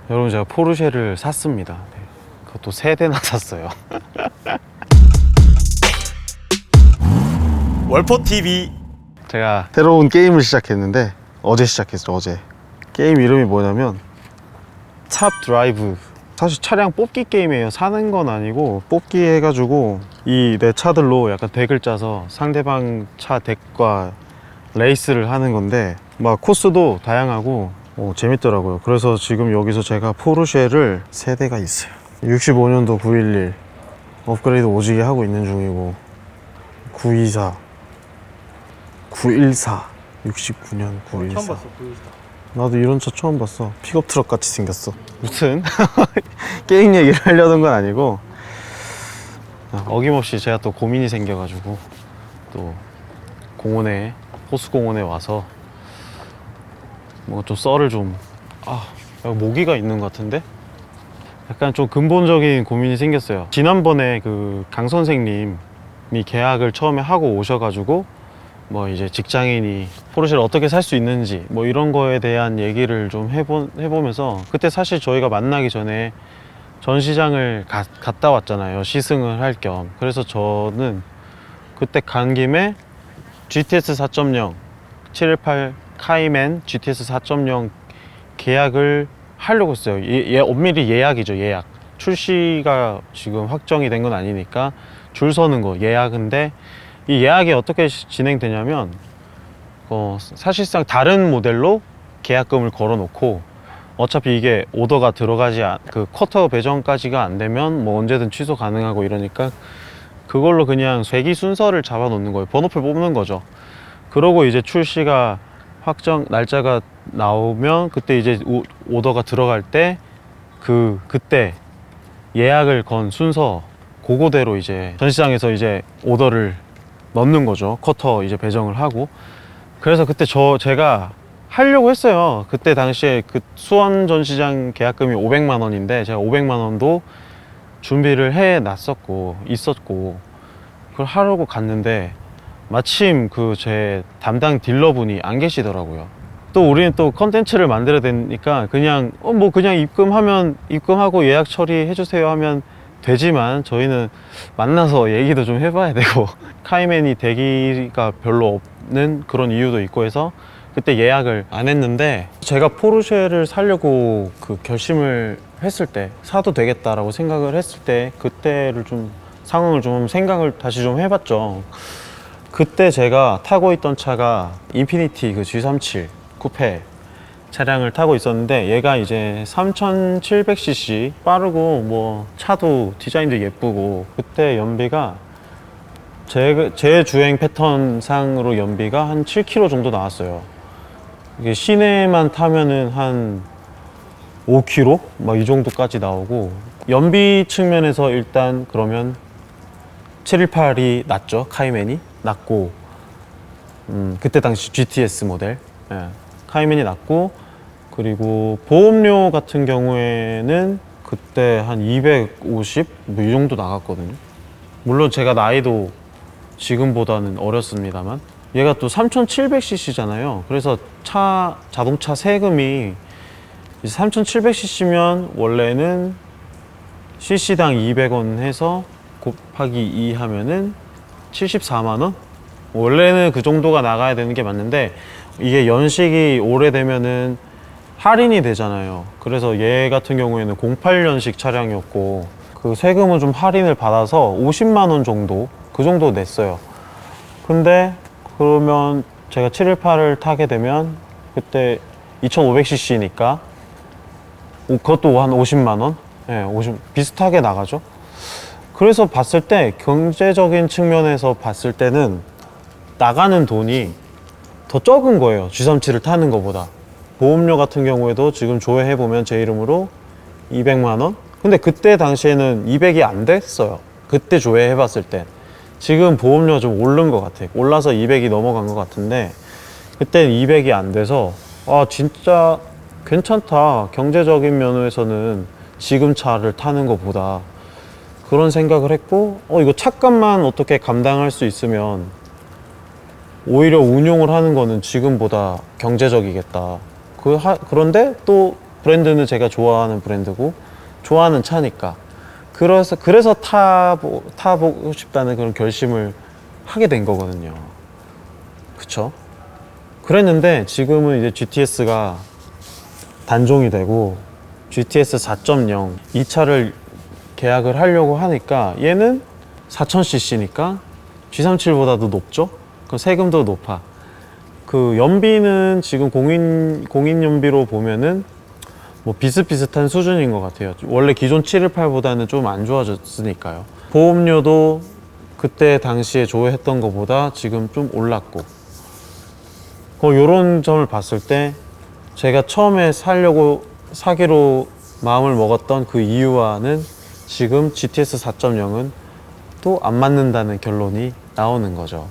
여러분, 제가 포르쉐를 샀습니다. 네. 그것도 3대나 샀어요. 월포TV. 제가 새로운 게임을 시작했는데, 어제 시작했어요. 어제. 게임 이름이 뭐냐면 탑 드라이브. 사실 차량 뽑기 게임이에요. 사는 건 아니고 뽑기 해가지고 이 내 차들로 약간 덱을 짜서 상대방 차 덱과 레이스를 하는 건데, 막 코스도 다양하고 재밌더라고요. 그래서 지금 여기서 제가 포르쉐를 3대가 있어요. 65년도 911 업그레이드 오지게 하고 있는 중이고, 924, 914, 69년 914. 처음 봤어, 보여주다. 나도 이런 차 처음 봤어. 픽업 트럭 같이 생겼어. 무튼 게임 얘기를 하려던 건 아니고, 어김없이 제가 또 고민이 생겨가지고 또 공원에, 호수공원에 와서 뭐 좀 썰을 좀, 여기 모기가 있는 것 같은데? 약간 좀 근본적인 고민이 생겼어요. 지난번에 그 강 선생님이 계약을 처음에 하고 오셔가지고 뭐 이제 직장인이 포르쉐를 어떻게 살 수 있는지 뭐 이런 거에 대한 얘기를 좀 해보면서, 그때 사실 저희가 만나기 전에 전시장을 갔다 왔잖아요. 시승을 할 겸. 그래서 저는 그때 간 김에 GTS 4.0 718 카이맨 GTS 4.0 계약을 하려고 했어요. 엄밀히 예약이죠. 예약. 출시가 지금 확정이 된 건 아니니까 줄 서는 거 예약인데, 이 예약이 어떻게 진행되냐면 사실상 다른 모델로 계약금을 걸어 놓고, 어차피 이게 오더가 들어가지 그 쿼터 배정까지가 안 되면 뭐 언제든 취소 가능하고 이러니까 그걸로 그냥 배기 순서를 잡아 놓는 거예요. 번호표 뽑는 거죠. 그러고 이제 출시가 확정 날짜가 나오면 그때 이제 오더가 들어갈 때 그때 예약을 건 순서 그거대로 이제 전시장에서 이제 오더를 넣는 거죠. 쿼터 이제 배정을 하고. 그래서 그때 제가 하려고 했어요. 그때 당시에 그 수원 전시장 계약금이 500만 원인데 제가 500만 원도 준비를 해 놨었고 있었고, 그걸 하려고 갔는데 마침 그 제 담당 딜러분이 안 계시더라고요. 또 우리는 또 컨텐츠를 만들어야 되니까 그냥 그냥 입금하고 예약 처리해 주세요 하면 되지만, 저희는 만나서 얘기도 좀 해봐야 되고 카이맨이 대기가 별로 없는 그런 이유도 있고 해서 그때 예약을 안 했는데, 제가 포르쉐를 사려고 그 결심을 했을 때, 사도 되겠다라고 생각을 했을 때, 그때를 좀 상황을 좀 생각을 다시 좀 해봤죠. 그때 제가 타고 있던 차가 인피니티 그 G37 쿠페 차량을 타고 있었는데, 얘가 이제 3700cc 빠르고 뭐 차도 디자인도 예쁘고, 그때 연비가 제 주행 패턴 상으로 연비가 한 7km 정도 나왔어요. 이게 시내만 타면은 한 5km 막 이 정도까지 나오고, 연비 측면에서 일단 그러면 718이 낫죠. 카이맨이 낫고, 그때 당시 GTS 모델, 카이맨이 낫고, 그리고 보험료 같은 경우에는 그때 한 250 뭐 이 정도 나갔거든요. 물론 제가 나이도 지금보다는 어렸습니다만, 얘가 또 3700cc잖아요. 그래서 자동차 세금이 3700cc면 원래는 cc당 200원 해서 곱하기 2 하면은 74만 원? 원래는 그 정도가 나가야 되는 게 맞는데, 이게 연식이 오래되면은 할인이 되잖아요. 그래서 얘 같은 경우에는 08년식 차량이었고, 그 세금은 좀 할인을 받아서 50만 원 정도, 그 정도 냈어요. 근데 그러면 제가 718을 타게 되면 그때 2500cc니까 그것도 한 50만 원? 네, 50 비슷하게 나가죠. 그래서 봤을 때 경제적인 측면에서 봤을 때는 나가는 돈이 더 적은 거예요. G37을 타는 것보다. 보험료 같은 경우에도 지금 조회해보면 제 이름으로 200만 원? 근데 그때 당시에는 200이 안 됐어요. 그때 조회해봤을 때. 지금 보험료가 좀 오른 것 같아요. 올라서 200이 넘어간 것 같은데, 그때는 200이 안 돼서 진짜 괜찮다. 경제적인 면에서는 지금 차를 타는 것보다, 그런 생각을 했고, 이거 차값만 어떻게 감당할 수 있으면 오히려 운용을 하는 거는 지금보다 경제적이겠다. 그런데 또 브랜드는 제가 좋아하는 브랜드고 좋아하는 차니까 그래서 타보고 싶다는 그런 결심을 하게 된 거거든요. 그쵸? 그랬는데 지금은 이제 GTS가 단종이 되고 GTS 4.0 이 차를 계약을 하려고 하니까 얘는 4000cc니까 G37보다도 높죠? 그 세금도 높아. 그 연비는 지금 공인 연비로 보면은 뭐 비슷비슷한 수준인 것 같아요. 원래 기존 718보다는 좀 안 좋아졌으니까요. 보험료도 그때 당시에 조회했던 것보다 지금 좀 올랐고, 요런 점을 봤을 때 제가 처음에 사기로 마음을 먹었던 그 이유와는 지금 GTS 4.0은 또 안 맞는다는 결론이 나오는 거죠.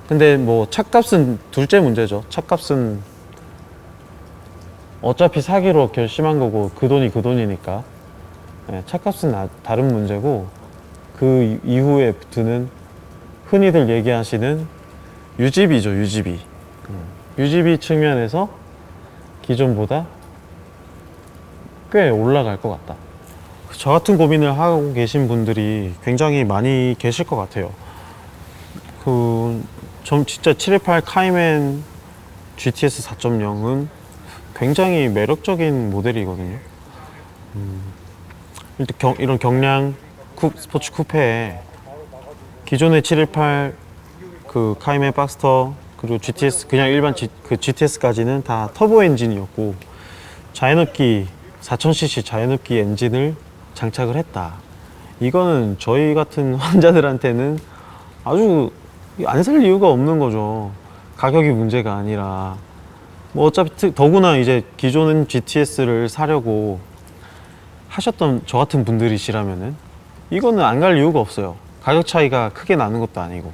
근데 뭐 차값은 둘째 문제죠. 차값은 어차피 사기로 결심한 거고 그 돈이 그 돈이니까. 네, 차값은 다른 문제고, 그 이후에 드는 흔히들 얘기하시는 유지비죠. 유지비 측면에서 기존보다 꽤 올라갈 것 같다. 저 같은 고민을 하고 계신 분들이 굉장히 많이 계실 것 같아요. 좀 진짜 718 카이맨 GTS 4.0은 굉장히 매력적인 모델이거든요. 일단 이런 경량 스포츠 쿠페에 기존의 718 그 카이맨 박스터 그리고 GTS 그냥 일반 그 GTS까지는 다 터보 엔진이었고 자연흡기 4000cc 자연흡기 엔진을 장착을 했다. 이거는 저희 같은 환자들한테는 아주 안 살 이유가 없는 거죠. 가격이 문제가 아니라 뭐 어차피 더구나 이제 기존은 GTS를 사려고 하셨던 저 같은 분들이시라면은 이거는 안 갈 이유가 없어요. 가격 차이가 크게 나는 것도 아니고.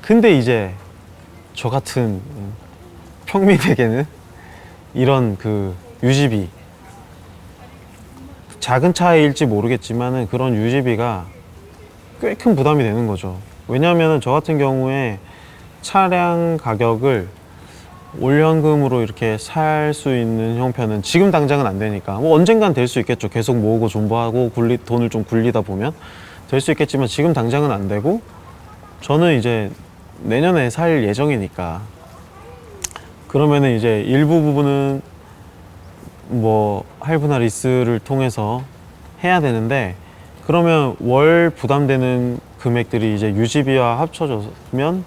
근데 이제 저 같은 평민에게는 이런 그 유지비, 작은 차이일지 모르겠지만은 그런 유지비가 꽤 큰 부담이 되는 거죠. 왜냐하면 저 같은 경우에 차량 가격을 올연금으로 이렇게 살 수 있는 형편은 지금 당장은 안 되니까, 뭐 언젠간 될 수 있겠죠. 계속 모으고 존버하고 돈을 좀 굴리다 보면 될 수 있겠지만 지금 당장은 안 되고, 저는 이제 내년에 살 예정이니까 그러면은 이제 일부 부분은 뭐 할부나 리스를 통해서 해야 되는데, 그러면 월 부담되는 금액들이 이제 유지비와 합쳐지면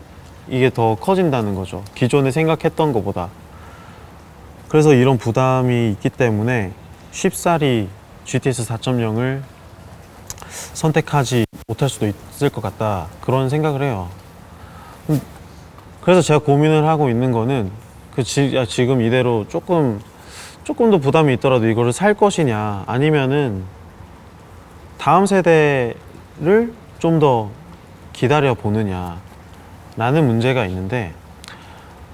이게 더 커진다는 거죠. 기존에 생각했던 것보다. 그래서 이런 부담이 있기 때문에 쉽사리 GTS 4.0을 선택하지 못할 수도 있을 것 같다, 그런 생각을 해요. 그래서 제가 고민을 하고 있는 거는 지금 이대로 조금 더 부담이 있더라도 이거를 살 것이냐, 아니면은 다음 세대를 좀 더 기다려 보느냐 라는 문제가 있는데,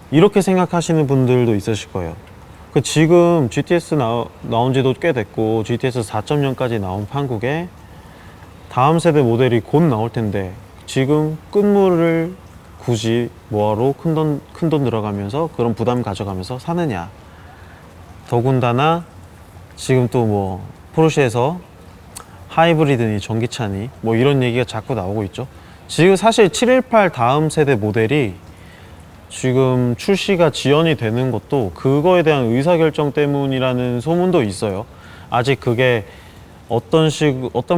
이렇게 생각하시는 분들도 있으실 거예요. 지금 GTS 나온 지도 꽤 됐고 GTS 4.0까지 나온 판국에 다음 세대 모델이 곧 나올 텐데 지금 끝물을 굳이 뭐하러 큰 돈 들어가면서 그런 부담 가져가면서 사느냐. 더군다나 지금 또 뭐 포르쉐에서 하이브리드니 전기차니 뭐 이런 얘기가 자꾸 나오고 있죠. 지금 사실 718 다음 세대 모델이 지금 출시가 지연이 되는 것도 그거에 대한 의사결정 때문이라는 소문도 있어요. 아직 그게 어떤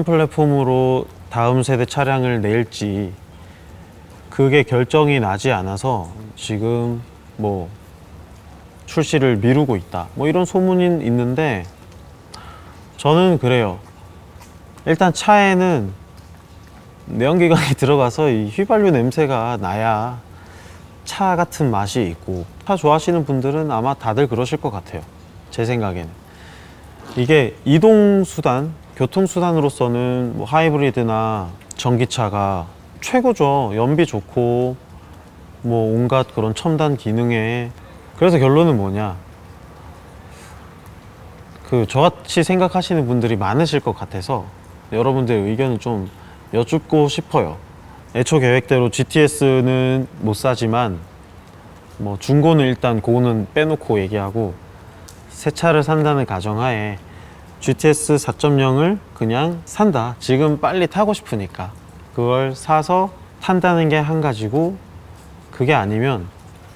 플랫폼으로 다음 세대 차량을 낼지 그게 결정이 나지 않아서 지금 뭐 출시를 미루고 있다, 뭐 이런 소문이 있는데, 저는 그래요. 일단 차에는 내연기관이 들어가서 이 휘발유 냄새가 나야 차 같은 맛이 있고, 차 좋아하시는 분들은 아마 다들 그러실 것 같아요. 제 생각에는 이게 이동수단, 교통수단으로서는 뭐 하이브리드나 전기차가 최고죠. 연비 좋고 뭐 온갖 그런 첨단 기능에. 그래서 결론은 뭐냐, 저같이 생각하시는 분들이 많으실 것 같아서 여러분들의 의견을 좀 여쭙고 싶어요. 애초 계획대로 GTS는 못 사지만 뭐 중고는 일단 고는 빼놓고 얘기하고 새 차를 산다는 가정하에 GTS 4.0을 그냥 산다. 지금 빨리 타고 싶으니까. 그걸 사서 탄다는 게 한 가지고, 그게 아니면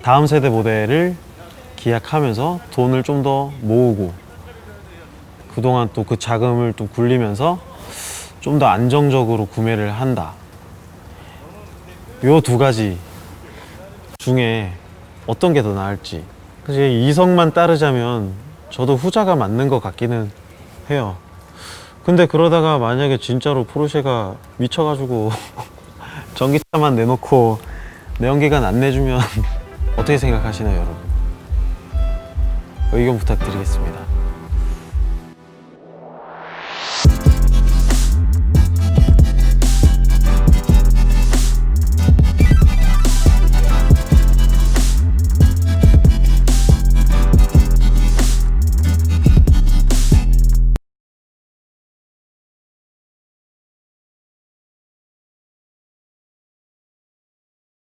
다음 세대 모델을 기약하면서 돈을 좀 더 모으고 그동안 또 그 자금을 또 굴리면서 좀 더 안정적으로 구매를 한다. 요 두 가지 중에 어떤 게 더 나을지. 사실 이성만 따르자면 저도 후자가 맞는 것 같기는 해요. 근데 그러다가 만약에 진짜로 포르쉐가 미쳐가지고 전기차만 내놓고 내연기관 안 내주면 어떻게 생각하시나요, 여러분? 의견 부탁드리겠습니다.